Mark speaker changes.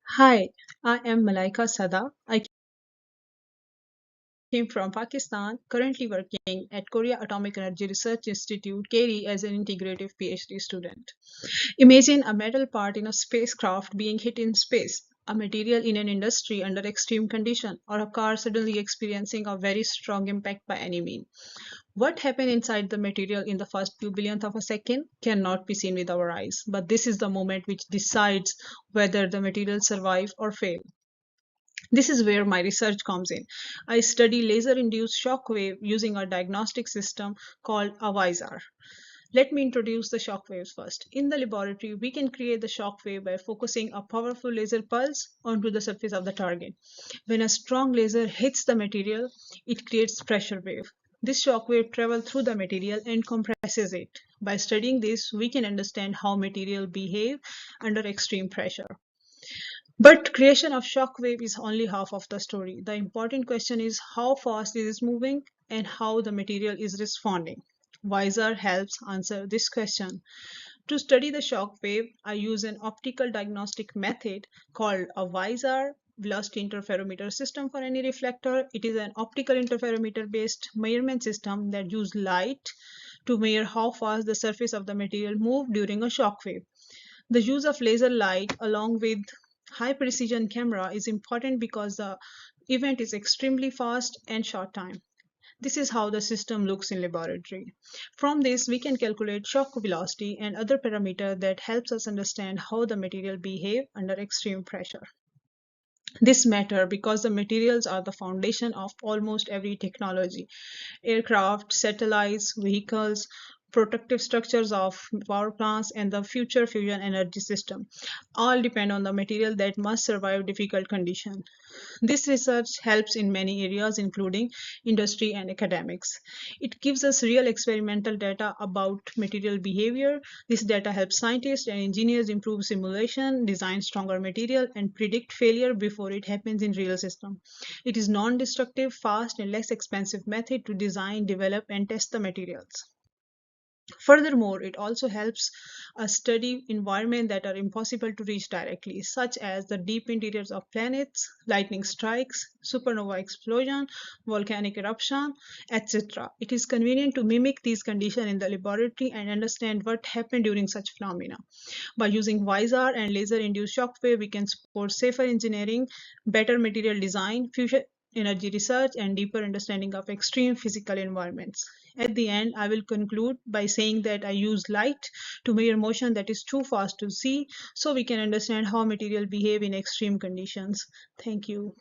Speaker 1: Hi, I am Malaika Sada. I came from Pakistan, currently working at Korea Atomic Energy Research Institute, KERI, as an integrative PhD student. Imagine a metal part in a spacecraft being hit in space, a material in an industry under extreme condition, or a car suddenly experiencing a very strong impact by any mean. What happened inside the material in the first few billionth of a second cannot be seen with our eyes, but this is the moment which decides whether the material survive or fail. This is where my research comes in. I study laser-induced shock wave using a diagnostic system called a YWS. Let me introduce the shock waves first. In the laboratory, we can create the shock wave by focusing a powerful laser pulse onto the surface of the target. When a strong laser hits the material, it creates pressure wave. This shock wave travels through the material and compresses it. By studying this, we can understand how material behave under extreme pressure. But creation of shockwave is only half of the story. The important question is how fast it is moving and how the material is responding. WISER helps answer this question. To study the shock wave, I use an optical diagnostic method called a WISER velocity interferometer system for any reflector. It is an optical interferometer based measurement system that uses light to measure how fast the surface of the material moves during a shock wave. The use of laser light along with high precision camera is important because the event is extremely fast and short time. This is how the system looks in laboratory. From this, we can calculate shock velocity and other parameters that helps us understand how the material behave under extreme pressure. This matter because the materials are the foundation of almost every technology. Aircraft, satellites, vehicles, protective structures of power plants, and the future fusion energy system all depend on the material that must survive difficult conditions. This research helps in many areas, including industry and academics. It gives us real experimental data about material behavior. This data helps scientists and engineers improve simulation, design stronger material, and predict failure before it happens in real system. It is non-destructive, fast, and less expensive method to design, develop, and test the materials. Furthermore, it also helps us study environments that are impossible to reach directly, such as the deep interiors of planets, lightning strikes, supernova explosion, volcanic eruption, etc. It is convenient to mimic these conditions in the laboratory and understand what happened during such phenomena. By using WISER and laser-induced shockwave, we can support safer engineering, better material design, fusion energy research, and deeper understanding of extreme physical environments. At the end, I will conclude by saying that I use light to measure motion that is too fast to see so we can understand how material behave in extreme conditions. Thank you.